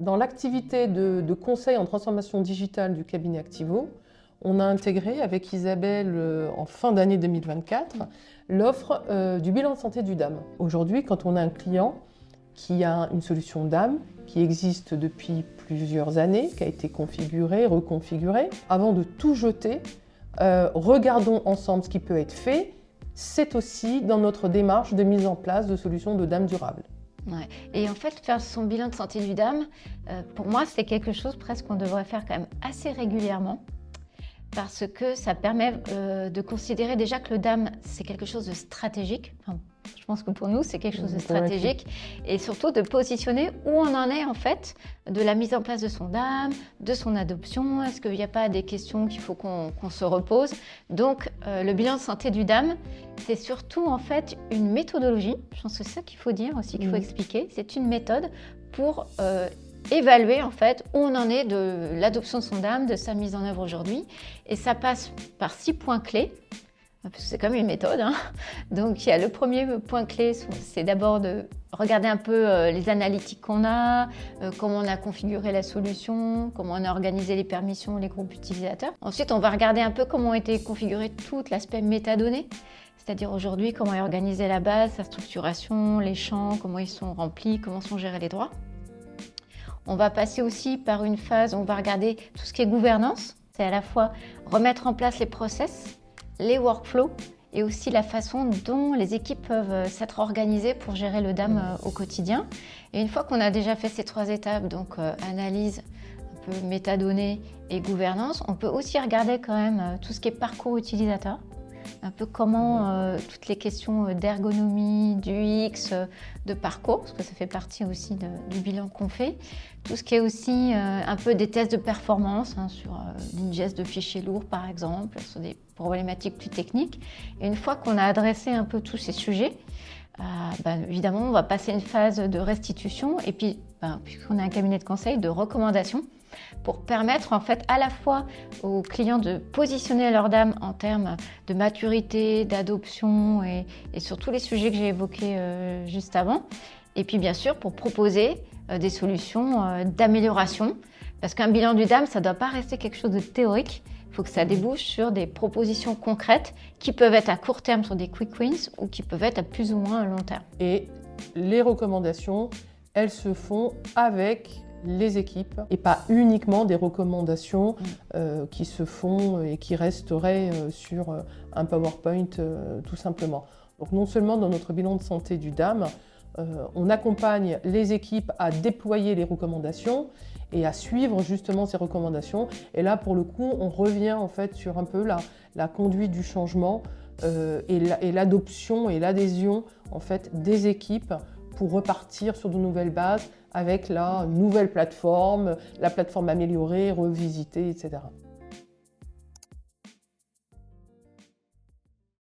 Dans l'activité de conseil en transformation digitale du cabinet Activo, on a intégré avec Isabelle en fin d'année 2024 l'offre du bilan de santé du DAM. Aujourd'hui, quand on a un client qui a une solution DAM qui existe depuis plusieurs années, qui a été configurée, reconfigurée, avant de tout jeter, regardons ensemble ce qui peut être fait. C'est aussi dans notre démarche de mise en place de solutions de DAM durables. Ouais. Et en fait, faire son bilan de santé du DAM, pour moi, c'est quelque chose presque qu'on devrait faire quand même assez régulièrement parce que ça permet de considérer déjà que le DAM, c'est quelque chose de stratégique. Enfin, je pense que pour nous, c'est quelque chose de stratégique et surtout de positionner où on en est en fait de la mise en place de son DAM, de son adoption. Est-ce qu'il n'y a pas des questions qu'il faut qu'on se repose? Donc, le bilan de santé du DAM, c'est surtout en fait une méthodologie. Je pense que c'est ça qu'il faut dire aussi, qu'il faut expliquer. C'est une méthode pour évaluer en fait où on en est de l'adoption de son DAM, de sa mise en œuvre aujourd'hui. Et ça passe par 6 points clés. Parce que c'est comme une méthode. Hein. Donc, il y a le premier point clé, c'est d'abord de regarder un peu les analytiques qu'on a, comment on a configuré la solution, comment on a organisé les permissions, les groupes utilisateurs. Ensuite, on va regarder un peu comment a été configuré tout l'aspect métadonnées, c'est-à-dire aujourd'hui, comment est organisée la base, sa structuration, les champs, comment ils sont remplis, comment sont gérés les droits. On va passer aussi par une phase où on va regarder tout ce qui est gouvernance. C'est à la fois remettre en place les process, les workflows et aussi la façon dont les équipes peuvent s'être organisées pour gérer le DAM au quotidien. Et une fois qu'on a déjà fait ces 3 étapes, donc analyse, un peu métadonnées et gouvernance, on peut aussi regarder quand même tout ce qui est parcours utilisateur, un peu comment toutes les questions d'ergonomie, d'UX, de parcours, parce que ça fait partie aussi du bilan qu'on fait. Tout ce qui est aussi un peu des tests de performance sur l'ingest de fichiers lourds par exemple, sur des problématiques plus techniques. Et une fois qu'on a adressé un peu tous ces sujets, évidemment on va passer une phase de restitution et puis, puisqu'on a un cabinet de conseil, de recommandation pour permettre en fait à la fois aux clients de positionner leur DAM en termes de maturité, d'adoption et sur tous les sujets que j'ai évoqués juste avant. Et puis bien sûr pour proposer des solutions d'amélioration parce qu'un bilan du DAM, ça ne doit pas rester quelque chose de théorique. Il faut que ça débouche sur des propositions concrètes qui peuvent être à court terme sur des quick wins ou qui peuvent être à plus ou moins à long terme. Et les recommandations, elles se font avec les équipes et pas uniquement des recommandations qui se font et qui resteraient sur un PowerPoint tout simplement. Donc non seulement dans notre bilan de santé du DAM, on accompagne les équipes à déployer les recommandations et à suivre justement ces recommandations. Et là, pour le coup, on revient en fait sur un peu la conduite du changement et l'adoption et l'adhésion en fait des équipes pour repartir sur de nouvelles bases avec la nouvelle plateforme, la plateforme améliorée, revisitée, etc.